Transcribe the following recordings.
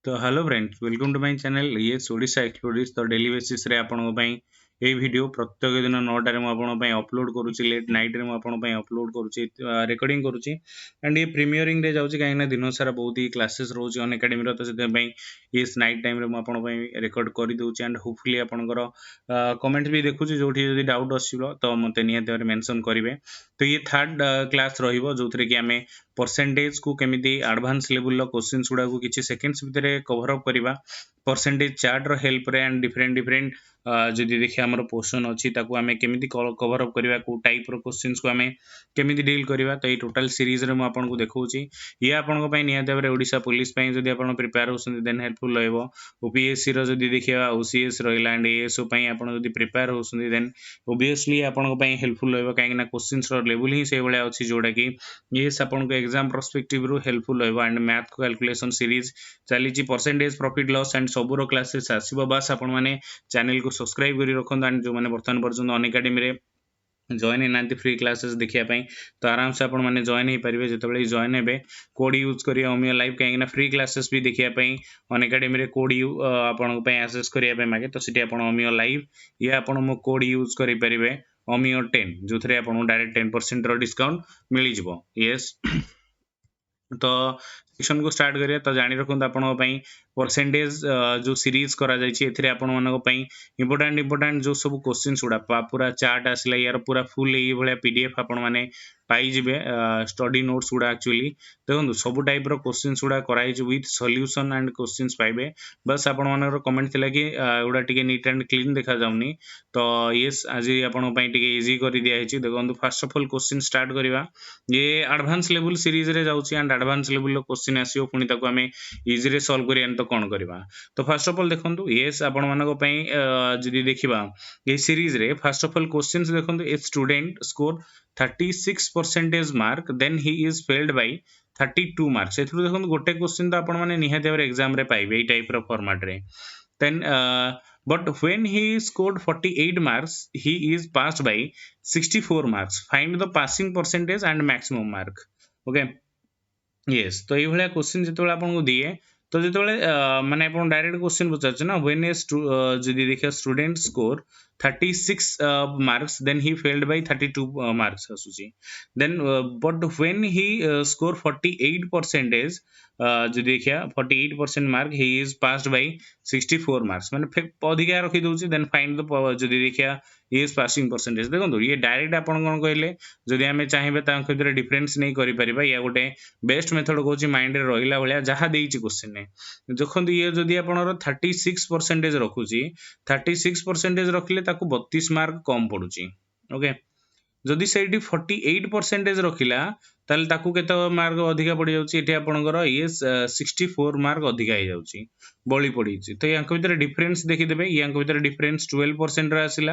तो hello friends, welcome to my channel ये ओडिशा एक्सप्लोरिस्ट। तो डेली बेसिस रे आपन पई ए वीडियो प्रत्येक दिन 9 रे आपन पई अपलोड करूची। लेट नाइट रे आपन पई अपलोड करूची, रिकॉर्डिंग करूची। एंड ये प्रीमियरिंग रे जाउची काहे ना दिन सारा बहुत ही क्लासेस रोज अन एकेडमी रो, तो से पई इस नाइट टाइम रे आपन पई रिकॉर्ड करि दोची। एंड होपफुली आपनकर कमेंट भी देखुची, जोठी जदी डाउट आसीबो तो मते निहाते मेंशन करिवे। तो ये थर्ड क्लास रहिबो जोथरे कि हमें परसेंटेज को केमिति एडवांस लेवल क्वेश्चंस गुडा को किछि सेकेंड्स भितर कवर अप करिबा परसेंटेज चार्ट रो हेल्प रे। एंड डिफरेंट डिफरेंट जदि देखिए हमर पोर्शन अछि ताकू हमें केमिति कवर अप करिबा, को टाइप रो क्वेश्चंस को हमें केमिति डील करिबा। तो ये टोटल सीरीज रे म आपन को देखौची। ये आपन को पई निहाते भाबरे ओडिशा पुलिस पई जदि आपन प्रिपेयर होसन देन हेल्पफुल रहइबो। ओपीएससी रो जदि देखिबा ओसीएस रहिला एंड एएसओ पई आपन जदि प्रिपेयर होसन देन ऑब्वियसली आपन को पई हेल्पफुल रहइबो, काहे ना क्वेश्चंस रो लेवल ही से बळे अछि जोडा कि ये आपन को एग्जाम पर्सपेक्टिव रो हेल्पफुल रहइबो। एंड मैथ कैलकुलेशन सीरीज चली प्रॉफिट प्रॉफिट लॉस एंड सबुरो क्लासेस आसीबो। बस आपण माने चैनल को सब्सक्राइब करी रखन। एंड जो माने वर्तमान पर्यंत अन एकेडमी रे जॉइन होना फ्री क्लासेस देखिया पाई तो आराम से आपण माने जॉइन हो पारिबे। जेतेबेले जॉइन हेबे कोड यूज करिए ओमियो लाइव, कहीं फ्री क्लासेस भी देखिया पाई अन एकेडमी रे कोड आपण पई एक्सेस करिया पाई मागे। तो सिटी आपण ओमियो लाइव या आपण मो कोड यूज करि परिबे ओमियो 10, जो थरे आपण डायरेक्ट 10% रो डिस्काउंट मिली जिवो। यस तो सेक्शन को स्टार्ट करिए। तो जानि रखुन आपण पई परसेंटेज जो सीरीज करा जायछि एथिरे आपण मानको पई इंपोर्टेंट जो सब क्वेश्चंस उडा पूरा चार्ट आसला, यार पूरा फुल ए भलिया पीडीएफ आपण माने पाई जिबे। स्टडी नोट्स उडा एक्चुअली देखो सब टाइप रो क्वेश्चंस उडा कराई छि विथ सॉल्यूशन एंड क्वेश्चंस पाइबे। बस आपण मानकर कमेंट थिला कि उडा टिके नीट एंड क्लीन देखा जाउनी। तो यस आज आपण पई टिके इजी करि दिया हिछि। देखो first of all question start करिवा। ये एडवांस लेवल सीरीज रे जाउछि एंड एडवांस लेवल रो क्वेश्चन आसीओ, पुनी ताको हमें इजी रे सॉल्व करियन। तो कोन करबा, तो फर्स्ट ऑफ ऑल देखंतु यस आपण मानको पई जदी देखिबा ए सीरीज रे फर्स्ट ऑफ ऑल क्वेश्चंस देखंतु। A student score 36% mark then he is failed by 32 marks. एथु देखंतु गोटे क्वेश्चन तो आपण माने निहाते भाबरे एग्जाम रे पाइबे ए टाइप रो फॉर्मेट रे। Then but when he scored 48 marks he is passed by 64 marks. Find the passing percentage and maximum mark. Okay, yes तो ये भलिया क्वेश्चन जेतेबेले आपन को दिए तो जेतेबेले माने आपन डायरेक्ट क्वेश्चन पूछाछ ना, व्हेन ए जदी देखिया student score 36 marks then he failed by 32 marks आसुची। Then but when he score 48% जदी देखिया 48% mark he is passed by 64 marks, माने अधिका रखि दोची। देन फाइंड द जदी देखिया इज पासिंग परसेंटेज। देखो ये डायरेक्ट आपन कोन कहले जदी हमें चाहिबे तांख भितर डिफरेंस नहीं करि परिबा, या गोटे बेस्ट मेथड कहूँ माइंड रे रहिला भलिया जहाँ देइछि क्वेश्चन ने। देखो ये जदी आपनर 36% रखुची, 36% रखिले ताकू 32 मार्क कम पड़ुची। ओके, जदि सेठी 48% रखिला ताले ताकू केते मार्क अधिका पड़ जाउची, एठी आपनकर ये 64 मार्क अधिका हो जाउची, बळी पड़ीची। तो यांक भितर डिफरेंस देखि देबे, यांक भितर डिफरेंस 12% रा आसिला।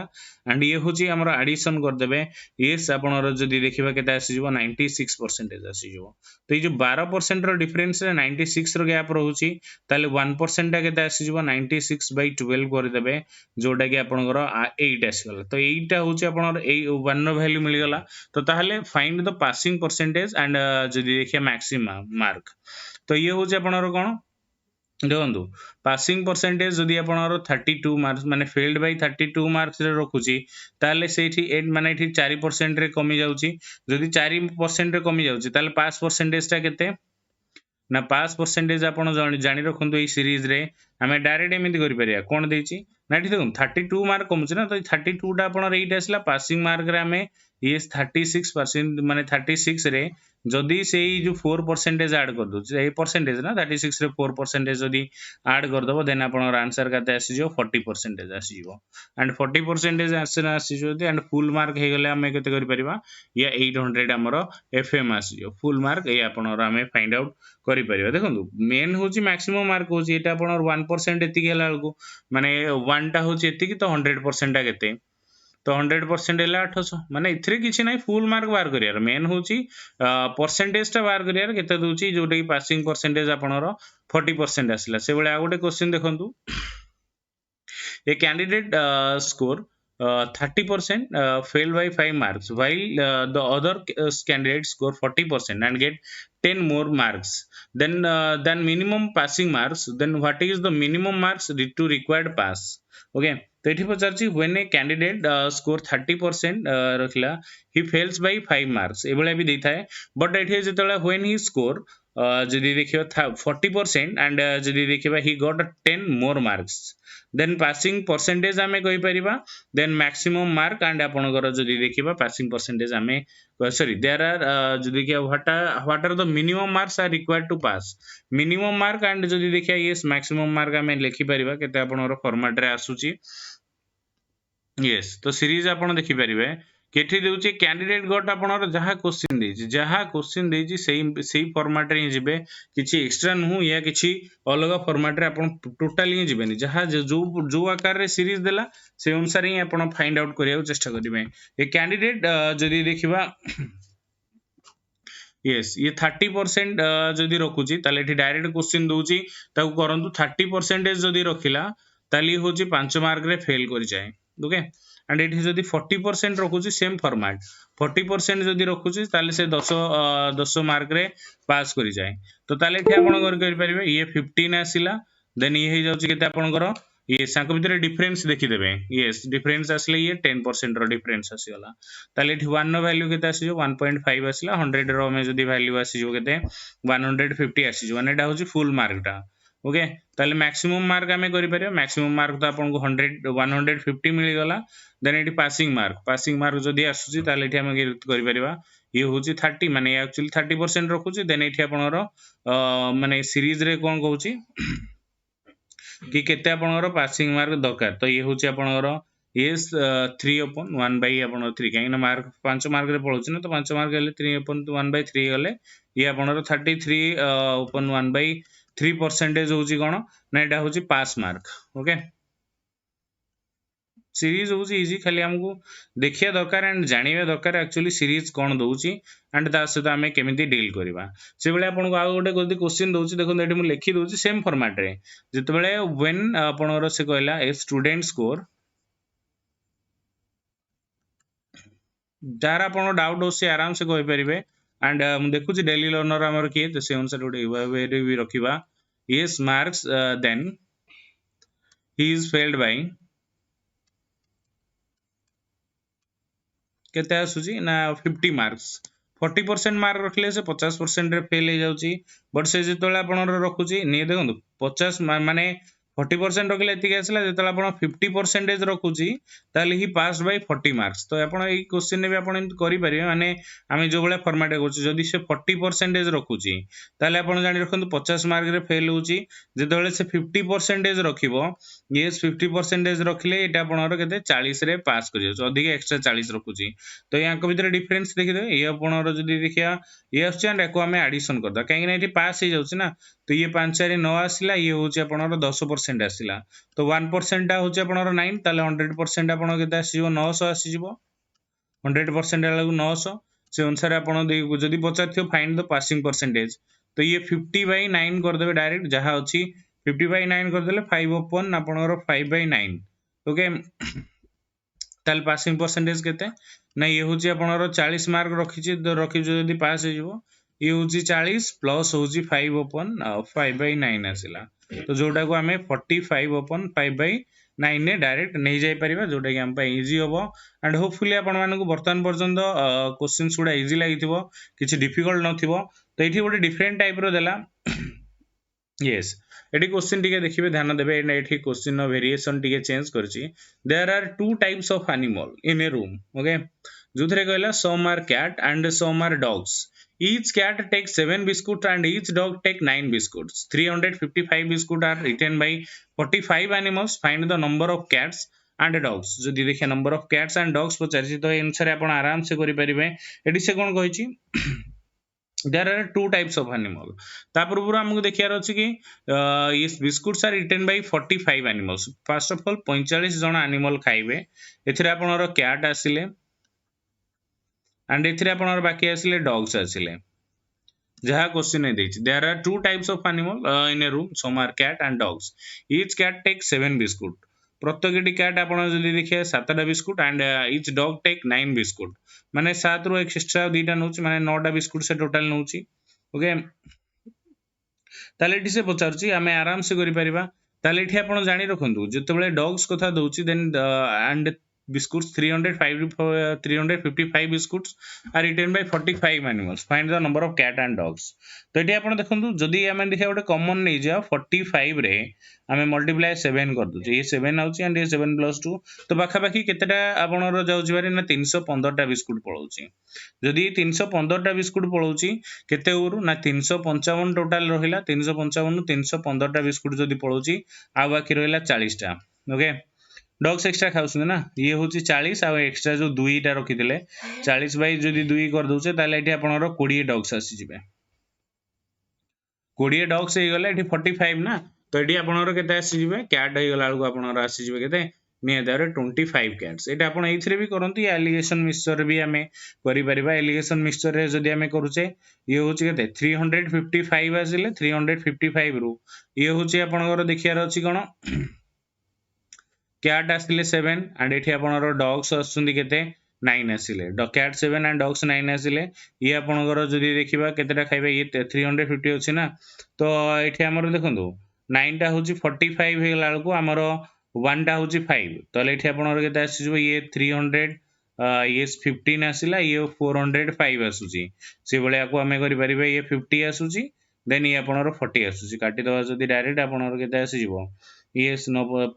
एंड ये होची हमर एडिशन कर देबे। यस आपनर जदि देखिबा केते आसी जिवो 96% आसी जिवो। तो ये जो 12% रो डिफरेंस रे 96 रो गैप रहूची, ताले 1% टा केते आसी जिवो 96/12 कर देबे, जोटा कि आपनकर 8 आसीगला। तो 8 टा होची आपनर 1 रो वैल्यू मिल गला। तो ताहले find the passing percentage and जदि देखिया मैक्सिमम मार्क। तो ये होची आपनर कोन देखो पासिंग परसेंटेज जदि आपनर 32 मार्क्स माने फेल्ड बाय 32 मार्क्स रे रखुची, ताले सेठी 8 माने एठी 4% रे कमी जाउची। जदि 4% रे कमी जाउची ताले पास परसेंटेज ता केते ना, पास परसेंटेज आपण जानि रखंतु ए सीरीज रे हमें डायरेक्ट एमिति करि परिया। कोन देछि ना एठी देखो 32 मार्क कमछ ना, तो 32 टा आपण 8 आसला। पासिंग मार्क रे हमें ये 36% माने 36 रे जदि सेही जो 4% ऐड कर दो, ए परसेंटेज ना 36 रे 4% जदि ऐड कर दबो, देन आपनर आंसर काते आसी जो 40% आसी जिवो। एंड 40% आसी जो एंड फुल मार्क हे गले हमें केते करि परिबा, या 800 हमर एफएम आसी जो फुल मार्क ए आपनर हमें फाइंड आउट करि परिबा। देखंतु मेन होची मैक्सिमम मार्क होची, एटा आपनर 1% एतिकी हला अलगु माने 1 टा होची एतिकी, तो 100% टा केते, तो 100% है 800। माने इथरे किछि नै फुल मार्क बाहर करियार, मेन होची परसेंटेज टा बाहर करियार केते दोची, जोटा कि पासिंग परसेंटेज आपनरो 40% आसिला। से बेले आ गोटे क्वेश्चन देखंतु, a candidate score 30% failed by 5 marks, while the other candidates score 40% and get 10 more marks than minimum passing marks. Then what is the minimum marks to required pass? Okay, तो एठी पचारछि when a candidate score 30% रखिला, he fails by 5 marks एभला भी देइथाय, but एठी जेतला when he score जदि देखिबा 40% and जदि देखिबा he got 10 more marks, then passing percentage आमे कहि परिबा, then maximum mark and आपनकर जदि देखिबा passing percentage आमे sorry there are जदि देखिबा what are the minimum marks are required to pass, minimum mark and जदि देखिबा yes maximum mark आमे लिखि परिबा केते आपनकर फॉर्मेट रे आसुची। yes तो सीरीज आपण देखि परिबे केठी देउची कैंडिडेट गट आपनर जहा क्वेश्चन देइची सेही फॉर्मेट रे जिबे, किछि एक्स्ट्रा नु या किछि अलग फॉर्मेट रे आपण टोटली ही जिबेनी, जहा जो आकार रे सीरीज देला से अनुसार ही आपण फाइंड आउट करिया चेष्टा करिबे। ए कैंडिडेट जदि देखिबा yes ये 30% जदि रखुची ताले एठी डायरेक्ट क्वेश्चन दोउची ताकू करंतु 30% जदि रखिला ताली होची 5 मार्क रे फेल करि जाय। ओके, एंड एठी जदि 40% रखुची सेम फॉर्मेट, 40% जदि रखुची ताले से 10 मार्क रे पास करि जाय। तो ताले एठी आपण करि परिबे ये 15 आसिला, देन ये हे जाउची केते आपनकर ये सांक भितर डिफरेंस देखि देबे। यस डिफरेंस आसले ये 10% रो डिफरेंस आसीगला, ताले एठी 1 नो वैल्यू केते आसीजो 1.5 आसीला, 100 रो में जदि वैल्यू आसीजो केते 150 आसीजो, माने एटा होची फुल मार्क टा। ओके, ताले मैक्सिमम मार्क आमे करि परिबा, मैक्सिमम मार्क तो आपन को 150 मिली गला, देन एठी पासिंग मार्क जदि आसुची ताले एठी आमे करि परिबा ये होची 30, माने एक्चुअली 30% रखुची, देन एठी आपनरो माने सीरीज रे कोन कहूची कि केते आपनकर पासिंग मार्क दरकार। तो ये होची आपनकर yes 3/1 by आपन 3 काहे ना मार्क 5 मार्क रे पळुची ना, तो 5 मार्क हेले 3/1 by 3 गले, ये आपनकर 33/1 by 3% होची कोन ना, एटा होची पास मार्क। ओके, सीरीज होची इजी, खाली हमकु देखिया दरकार एंड जानिबा दरकार एक्चुअली सीरीज कोन दोउची एंड ता सहित आमे केमिति डील करबा। से बेले आपन को आ गोटे गलती क्वेश्चन दोउची, देखो एठी मु लिखि दोउची सेम फॉर्मेट रे, जते बेले व्हेन आपनर से कहला ए स्टूडेंट स्कोर, जार आपन डाउट हो से आराम से कहि परिबे। एंड मु देखुची डेली लर्नर हमर किए, तो से अनुसार गोटे वे भी रखिबा। Yes marks then he is failed by केते आसुची ना 50 मार्क्स, 40% मार्क रखले से 50% रे फेल हो जाउची, बट से जेतोला आपन रखुची ने देखंतु 50 माने 40% रखले एतिक आसला, जेतोला आपन 50% रखुची ताले ही पास बाय 40 मार्क्स। तो आपन ए क्वेश्चन ने भी आपन एंत करि परिबे, माने आमे जो बेला फॉर्मेट करछि जदि से 40% रखुची ताले आपन जानि रखंतु 50 मार्क रे फेल होची, जेतोले से 50% रखिबो यस 50% रखले एटा आपनर केते 40 रे पास करि जाउछ, अधिक एक्स्ट्रा 40 रखुची। तो यांक भितर डिफरेंस देखि दे, ये आपनर जदि देखिया ये आछी एंड एको आमे एडिशन कर दा, काहे कि एठी पास हे जाउछ ना, तो ये 5 4 9 आसिला, ये होची आपनर 10% आसिला, तो 1% टा होची आपनर 9, ताले 100% आपन केते आसीजो 900 आसीजिवो, 100% वाला 900 से अनुसार आपन जदि पचार थियो फाइंड द पासिंग परसेंटेज, तो ये 50/9 कर देबे डायरेक्ट, जहा अछि 50/9 कर देले 5/1 आपनर 5/9। ओके, ताल पासिंग परसेंटेज केते ना, ये होची आपनर 40 मार्क रखिछि, जदि पास हे जिवो ये होची 40 प्लस होची 5/9 आसिला, तो जोटा को हमें 45/5/9 ने डायरेक्ट नहीं जाई परिबा, जोटा कि हम पे इजी होबो। एंड होपफुली आपन मानन को वर्तमान पर्यंत क्वेश्चंस गुडा इजी लागिथिबो, किछि डिफिकल्ट नथिबो। तो एठी गोटे डिफरेंट टाइप रो देला। यस एठी क्वेश्चन टिके देखिबे, ध्यान देबे, एठी क्वेश्चन नो वेरिएशन टिके चेंज करछि। There are two types of animal in a room. Okay, जोथरे कहला some are cat and some are dogs, each cat takes 7 biscuits and each dog take 9 biscuits, 355 biscuits are eaten by 45 animals, find the number of cats and dogs। जदि देखिए number of cats and dogs पचारछि, तो answer आपण आराम से करि परिबे। एठी से कोन कहिछि there are two types of animal। ता पूर्व हमको देखियार अछि कि इस biscuits are eaten by 45 animals. First of all 45 जण एनिमल खाइबे, एथिरे आपनर कैट आसिले एंड एथिरे आपनर बाकी आसिले डॉग्स आसिले, जहा क्वेश्चन ने देछि। There are two types of animal in a room, some are cat and dogs, each cat take 7 biscuit, प्रत्येकटी cat आपण जदी देखिए 7टा biscuit and each dog take 9 biscuit माने 7 रो एक्स्ट्रा 2टा नउची माने 9टा बिस्कुट से टोटल नउची ओके ताले एठी से पचारची आमे आराम से करि परिबा ताले एठी आपण जानि रखंतु जेतेबेले डॉग्स कथा दउची then and biscuits 355 biscuits are eaten by 45 animals find the number of cat and dogs तो एठी आपण देखंतु जदी आमे देखा गोटे कॉमन नै जा 45 रे आमे मल्टीप्लाई 7 कर दु ये 7 आउची एंड ये 7 + 2 तो बाखा बाकी केतेटा आपणरो जाउची बारे ना 315 टा बिस्कुट पळौची जदी 315 टा बिस्कुट पळौची केते उरु ना 355 टोटल रहिला 355 नु 315 टा बिस्कुट जदी पळौची आ बाकी रहिला 40 टा ओके डॉग्स एक्स्ट्रा खाउछन ना ये होची 40 आ एक्स्ट्रा जो 2 टा रखिथिले 40 बाय जदी 2 कर दोचे ताले एठी आपनरो 20 डॉग्स आसी जिवे 20 डॉग्स हे गले एठी 45 ना तो एठी आपनरो केते आसी जिवे कैट हे गला को आपनरो आसी जिवे केते निये दारे 25 कैट्स एटा आपण एथरे भी करंती एलिगेशन मिक्सचर भी हमें करि परिबा एलिगेशन मिक्सचर रे जदी हमें करूचे ये होची केते 355 आसिले 355 रु ये होची आपनरो देखियार अछि कोन कैट आसिले 7 एंड एठी आपनरो डॉग्स आसुंदी केते 9 आसिले कैट 7 एंड डॉग्स 9 आसिले ये आपनरो जदी देखिबा केतेटा खाइबा ये 350 अछि ना तो एठी हमरो देखंतु 9 टा होची 45 हे गला को हमरो 1 टा होची 5 तो एठी आपनरो केते आसीजो ये 300 ये 15 आसिला ये 405 आसुची से बळे आको हमें करि परिबे ये 50 आसुची देन ये आपनरो 40 आसुची काटी दवा जदी डायरेक्ट आपनरो केते आसीजो ये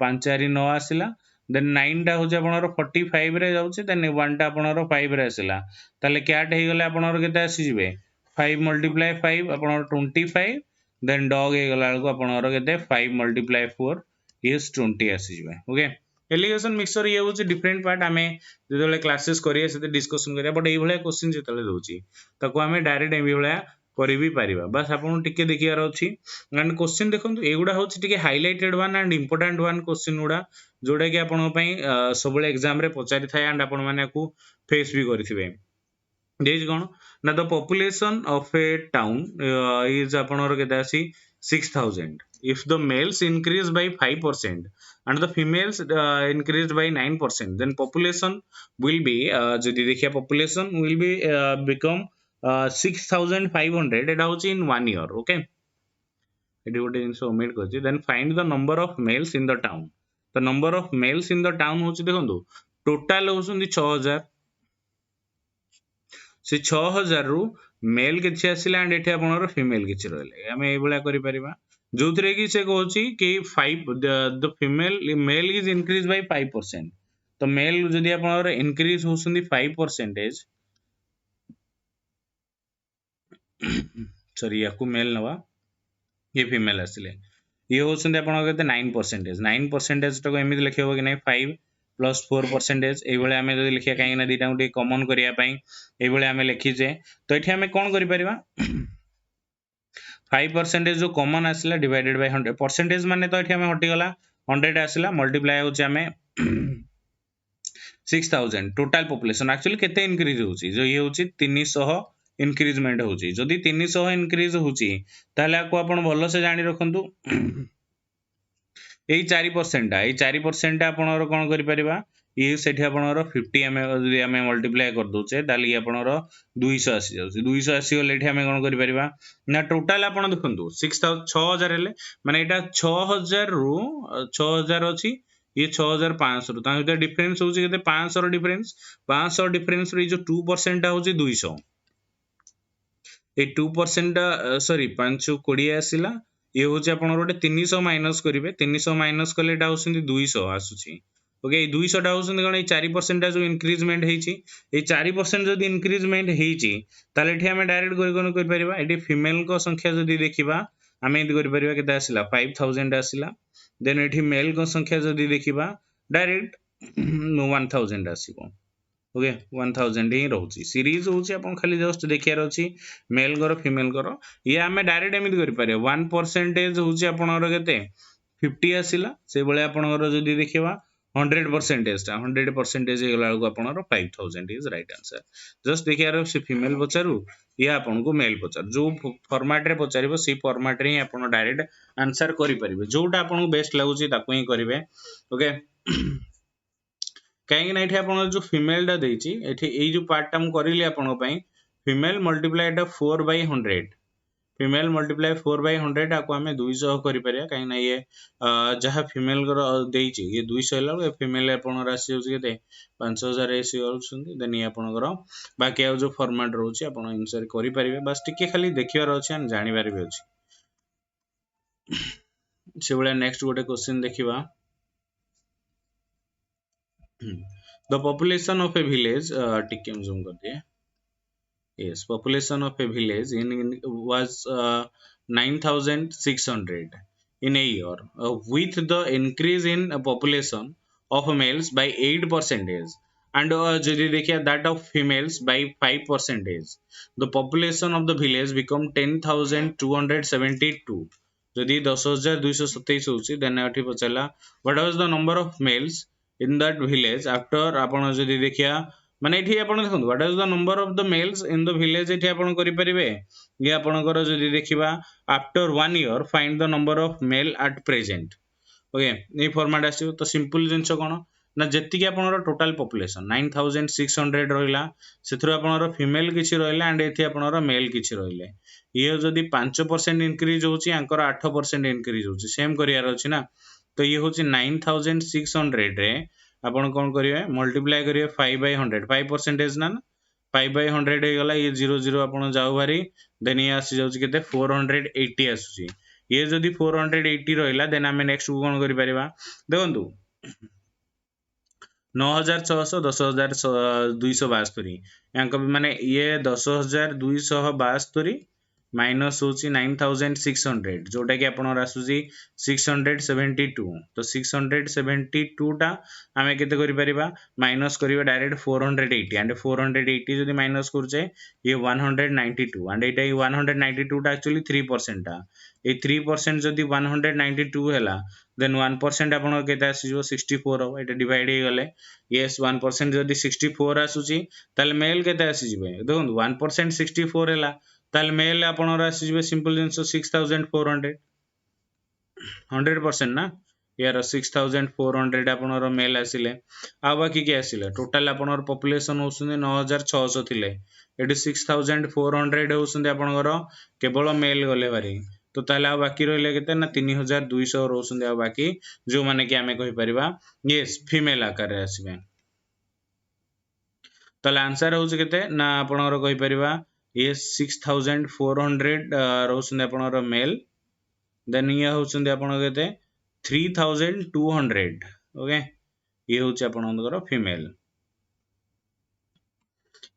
5 4 9 आसिला देन 9 टा होजे आपनरो 45 रे जाउचे देन 1 टा आपनरो 5 रे आसिला ताले कैट हे गले आपनरो केते आसी जिवे 5 × 5 आपनरो 25 देन डॉग हे गला को आपनरो केते 5 × 4 इज 20 आसी जिवे ओके एलिगेशन मिक्सचर ये होचे डिफरेंट पार्ट हमें जेतले क्लासेस करिया सेते डिस्कशन करिया बट एई भले क्वेश्चन जेतले दोची ताको हमें डायरेक्ट एई भले करि भी परिबा बस आपन टिके देखियार अछि एंड क्वेश्चन देखंतु एगुडा होछि टिके highlighted one and important one question उडा जोडा कि आपन पई सबले एग्जाम रे पचारि थाय एंड आपन माने को फेस भी करिथिबे देज कोन ना the population of a town is आपनर केते आसी 6000 if the males increase by 5% and the females increased by 9% then population will be जदि देखिया population will be become 6500 एटा होची in 1 year okay एटी गोटे जिंस ओमिट करछि then find the number of males in the town the number of males in the town होची देखंतु total होसुंदी 6000 से 6000 रु mail किछि आसिला एंड एठी आपनर फीमेल किछि रहले हमें ए बळा करि परिबा जोथरे कि से कहछि कि 5 the female male is increase by 5% तो मेल जदि आपनर इंक्रीज होसुंदी 5% सॉरी याकू मेल नवा ये फीमेल आसिले ये होसुंदी आपनर केते 9% तो एमिति लिखिबो कि नै 5 प्लस 4% एई भले हमें जदि लिखिया काहे ना दीटा उठी कॉमन करिया पई एई भले हमें लिखिजे तो एठी हमें कोन करि परिबा 5% जो कॉमन आसिला डिवाइडेड बाय 100 परसेंटेज माने तो एठी हमें हटि गला 100 आसिला मल्टीप्लाई होची हमें 6000 टोटल पॉपुलेशन एक्चुअली केते इंक्रीज होची जो ये होची 300 इंक्रीजमेंट होची जदि 300 इंक्रीज होची ताले आको आपण भलो से जानि रखंतु एई 4% एई 4% आपनरो कोन करि परिबा ये सेठी आपनरो 50 हमें जदि हमें मल्टीप्लाई कर दोचे ताली आपनरो 200 आसी जाउची 200 आसी गले एठी हमें कोन करि परिबा ना टोटल आपण देखंतु 6000 हेले माने एटा 6000 रु 6000 अछि ये 6500 रु ता भीतर डिफरेंस होची केते 500 रो डिफरेंस रे जो 2% होची 200 ए 2% सॉरी 520 आसिला ये होची आपण रोटे 300 माइनस करिवे 300 माइनस कले एटा होसंदी 200 आसुची ओके 200 टा होसंदी कोन 4% जो इंक्रीजमेंट हेची ए 4% जदी इंक्रीजमेंट हेची ताले एठी हमें डायरेक्ट कोन करि परिबा एठी फीमेल को संख्या जदी देखिबा हमें एठी करि परिबा केते आसिला 5000 आसिला देन एठी मेल को संख्या जदी देखिबा डायरेक्ट 1000 आसीबो ओके 1000 ही रहउची सीरीज होची अपन खाली जस्ट देखियार अछि मेल करो फीमेल करो ये हमें डायरेक्ट एमिति करि पारे 1% होची आपनर केते 50 आसिला से बळे आपनर जदी देखिबा 100% टा 100% हे गला को आपनर 5000 इज राइट आंसर जस्ट देखियार से फीमेल पचारु या आपन को मेल पचार जो फॉर्मेट रे पचारिबो सी फॉर्मेट रे आपन डायरेक्ट आंसर करि परिबे जोटा आपन को बेस्ट लागुची ताको ही करिवे ओके कहीं ना ये आप जो फीमेल टा देती ये जो पार्ट टा मुझे आपण फीमेल मल्टीप्लाई 4/100 फीमेल मल्टीप्लाई 4/100 आपको आम 200 कर कहीं ये जहाँ फीमेल देती ये 200 है फीमेल आपंकर आसी जाते 5000 देन ये आपंकर बाकी आ जो फॉर्मेट रोचे आप इनसर करेंगे बस टिके खाली देखार अच्छे जानवर भी अच्छे से भाया नेक्स्ट गोटे क्वेश्चन देखा the population of A village टिके जूम कर दिए yes population of a village in was 9600 in a year with the increase in population of males by 8% and যদি देखिए that of females by 5% the population of the village become 10272 যদি 10227 होची then एठी पचला what was the number of males in that village after आपण যদি देखिया माने एठी आपण देखंतु what is the number of the males in the village एठी आपण करि परिबे ये आपणकर जदि देखिबा after 1 year find the number of male at present okay a format आसीबो तो सिंपल जिंस कोन ना जेति कि आपणर टोटल पॉपुलेशन 9600 रहिला सेथरो आपणर फीमेल किछि रहिला एंड एठी आपणर मेल किछि रहिले ये जदि 5% इंक्रीज होची आंकर 8% इंक्रीज होची सेम करियार अछि ना तो ये होची 9600 रे आपण कौन करेंगे मल्टीप्लाई करेंगे 5/100 5% ना 5/100 हो गला ये 00 आपण जाऊ भारी देन ये आसी जाउची केते 480 आसुची ये जदि 480 रहिला देन आमे नेक्स्ट को कोन करि परिबा देखंतु 9600 10272 यांक माने ये 10272 माइनस होची 9600 जोटा कि आपनर आसुची 672 तो 672 टा आमे केते करि परिबा माइनस करिबा डायरेक्ट 480 एंड 480 जदि माइनस करछे ये 192 एंड एटा 192 टा एक्चुअली 3% टा ए 3% जदि 192 हैला देन 1% आपन केते आसीजो 64 हो एटा डिवाइड हे गले यस 1% जदि 64 आसुची ताले मेल केते आसीजिबे देखो 1% 64 हैला ताल मेल आपनर आसीजिबे सिंपल जिंस 6400 100% ना यार 6400 आपनर मेल आसिले आ बाकी के आसिले टोटल आपनर पॉपुलेशन होसुंदे 9600 थिले एटी 6400 होसुंदे आपनकर केवल मेल गले बारी तो ताले आ बाकी रहले केते ना 3200 रहसुंदे आ बाकी जो माने कि आमे कहि परिबा यस फीमेल आकार रे आसीबे ताले आंसर होउछ केते ना आपनकर कहि परिबा ये 6400 रहउछन आपनर मेल देन ये होउछन आपन केते 3200 ओके ये होउछ आपनकर फीमेल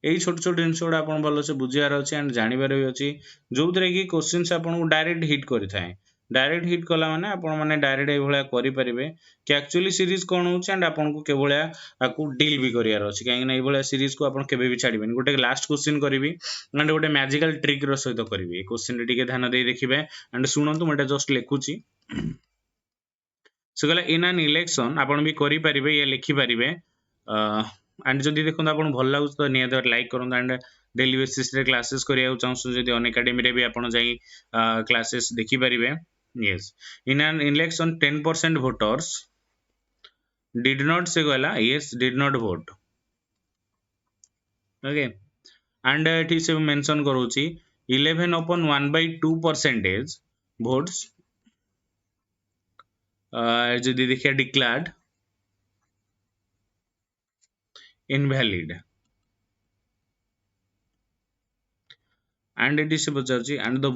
एई छोट छोट जिंस गुडा आपन भलो से बुझियार अछि एंड जानिबार भी अछि जोउतरे कि क्वेश्चंस आपन को डायरेक्ट हिट करि थाए डायरेक्ट हिट कला माने आपन माने डायरेक्ट ए भलिया करि परिबे कि एक्चुअली सीरीज कोन होछ एंड आपन को के भलिया आकु डील भी करियार अछि काहे ना ए भलिया सीरीज को आपन केबे भी छाडिबेन गोटे लास्ट क्वेश्चन करिवि एंड गोटे मैजिकल ट्रिक रो सहित करिवि ए क्वेश्चन रे टिके ध्यान दे देखिबे एंड सुनंतु मटे जस्ट लिखुची से गला इन एन इलेक्शन आपन भी करि परिबे ये लिखि परिबे एंड जदि देखो आपन भल लागु तो नियत लाइक करन एंड डेली बेसिस रे क्लासेस करिया चाहू जदि अन एकेडमी रे भी आपन जाई क्लासेस देखि परिबे yes in an election 10% voters did not say gala yes did not vote okay and it is mention करूची 11/1/2 percentage votes जदि देखिए declared invalid and it is पचारची and the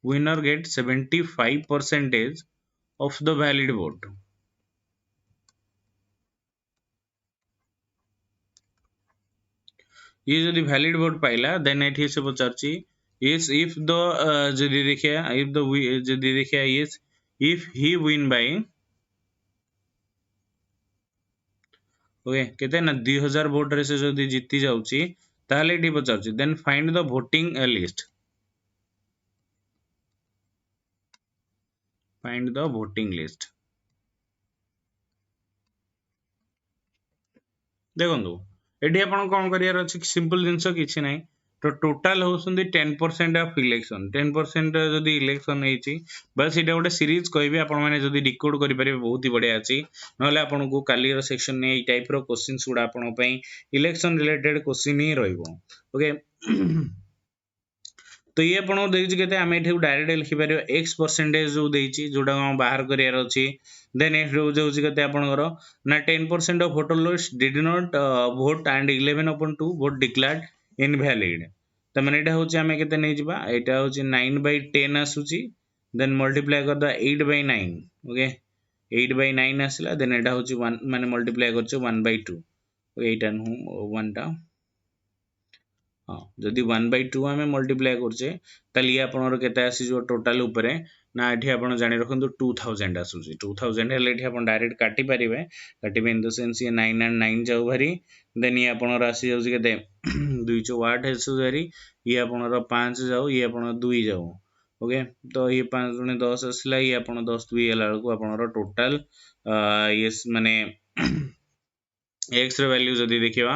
winner get 75% of the valid vote ये जदि valid vote पाइला then एठी से पचारची yes if the जदि देखिया if the जदि देखिया yes if he win by okay केते ना 2000 वोट रे से जदि जीति जाउची ताले एठी पचारची then find the voting list find the voting list देखंतु एठी आपण कोन करियार अछि सिंपल जिंस किछि नै तो टोटाल होउसंदी 10% ऑफ इलेक्शन 10% जदि इलेक्शन ହେଇଛି बस ଏଇଟା ଗୋଟେ ସିରିଜ କହିବି ଆପଣ ମାନେ ଯଦି ଡିକୋड କରିପାରିବେ ବହୁତ ହି ବଢିଆ ଅଛି ନହେଲେ ଆପଣଙ୍କୁ କାଲିର ସେକ୍ସନ ରେ ଏଇ ଟାଇପ ର क्वेश्चंस ଗୁଡା ଆପଣଙ୍କ ପାଇଁ इलेक्शन रिलेटेड क्वेश्चन ହିଁ ରହିବ ओके तो ये आपको देछि केते हम एठी डायरेक्ट लिखि परियो x% जो देछि जोटा हम बाहर करियार अछि देन नेक्स्ट जो होछि केते आपनकर ना 10% of voter list did not vote and 11/2 vote declared invalid त माने एटा होछि हमें केते नै जिबा एटा होछि 9/10 आसुछि देन मल्टीप्लाई कर द 8/9 ओके 8/9 आसला देन एटा होछि 1 माने मल्टीप्लाई करछु 1/2 एटा नु 1 टा हाँ जदि 1/2 आम मल्टीप्लाई करछे ताली आपनर केते आसीजो टोटल ऊपरे ना एठी आपण जानि रखंतु 2000 आसुची 2000 हेले एठी आपण डायरेक्ट काटी परिबे इन द सेंस ये 9 एंड 9 जाऊ भरी देन ये आपनर आसी जाउची केते 208 हेसु भरी ये आपनर 5 जाऊ ये आपनर 2 जाऊ ओके तो ये 5 गुणे 10 आसला ये आपण 10 2 हेला को आपनर टोटल यस माने x ର वैल्यू जदि देखिबा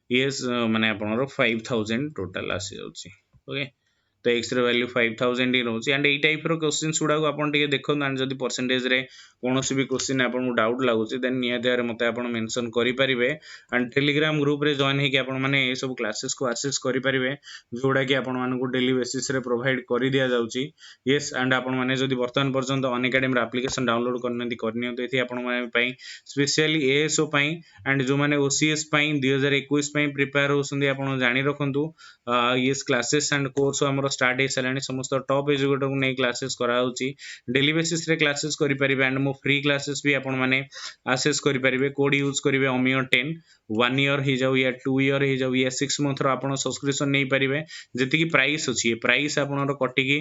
yes माने आपनर 5000 टोटल आसी जाउची ओके तो x ର वैल्यू 5000 ही रहउची एंड एई टाइप रो क्वेश्चंस गुडा को आपण टिके देखन एंड जदि परसेंटेज रे कोनोसी भी क्वेश्चन आपन को डाउट लागुची देन नियादार मते आपण मेंशन करि परिबे एंड टेलीग्राम ग्रुप रे जॉइन हे कि आपण माने ए सब क्लासेस को एक्सेस करि परिबे जोडा कि आपण माने को डेली बेसिस रे प्रोवाइड करि दिया जाउची यस एंड आपण माने जदि वर्तमान पर्यंत अनएकेडमी रे एप्लीकेशन डाउनलोड करनंती करनियो एथि आपण माने पई स्पेशली एएसओ पई एंड जो माने ओसीएस पई 2021 पई प्रिपेयर होसंदी आपण जानि रखंतु यस क्लासेस एंड कोर्स हमरो स्टार्ट हे सलानी समस्त टॉप एजुकेटर को नै क्लासेस करा होची डेली बेसिस रे क्लासेस करि परिबे एंड मो फ्री क्लासेस भी आपण माने एक्सेस करि परिबे कोड यूज करिवे अमियो 10 1 ईयर ही जाऊ या 2 ईयर ही जाऊ या 6 मंथ रो आपण सब्सक्रिप्शन नै परिबे जति की प्राइस अछि प्राइस आपण रो कटि की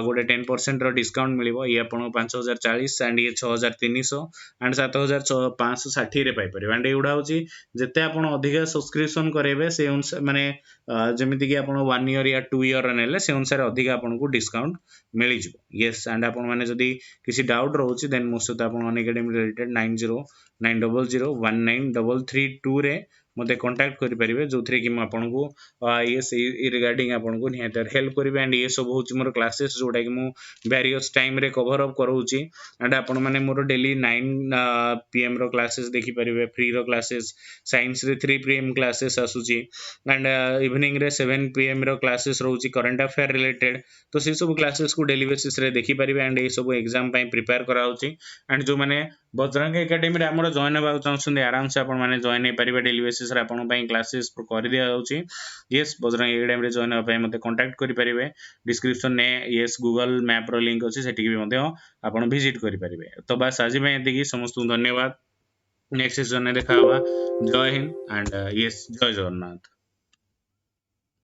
गोटे 10% रो डिस्काउंट मिलिबो ये आपण 5040 एंड ये 6300 एंड 7560 रे पाइ परिबे एंड एउडा होची जते आपण अधिक सब्सक्रिप्शन करेबे से माने जेमिति कि आपण 1 ईयर या 2 ईयर नेले से अनुसार अधिक आपण को डिस्काउंट मिलि जिवो यस एंड आपण माने जदी किसी डाउट रहउची देन मो सहित आपण अनएकेडमी रिलेटेड 9090019332 रे मते कांटेक्ट करि परिबे जोथरे कि म आपण को यस रिगार्डिंग आपण को निहातर हेल्प करिवे एंड ये सब होची मोर क्लासेस जोडा कि मु वेरियस टाइम रे कवर अप करउची एंड आपण माने मोर डेली 9 पीएम रो क्लासेस देखि परिबे फ्री रो क्लासेस साइंस रे 3 पीएम क्लासेस आसुची एंड इवनिंग रे 7 पीएम रो क्लासेस रहउची करंट अफेयर रिलेटेड तो से सब क्लासेस को डेली बेसिस रे देखि परिबे एंड ए सब एग्जाम पई प्रिपेयर करा होची एंड जो माने बजरंग एकेडमी रे हमर जॉइन हेबा चाहछन आराम से आपण माने जॉइन हे परिबे डेली बेसिस रे आपण पई क्लासेस कर दिया जाउची यस बजरंग एकेडमी रे जॉइन हेबा पई मते कांटेक्ट करि परिबे डिस्क्रिप्शन ने यस गूगल मैप रो लिंक अछि सेठी भी मते आपण विजिट करि परिबे तो बस आज में एति की समस्त धन्यवाद नेक्स्ट सेशन में देखा होगा जय हिंद एंड यस जय जगन्नाथ।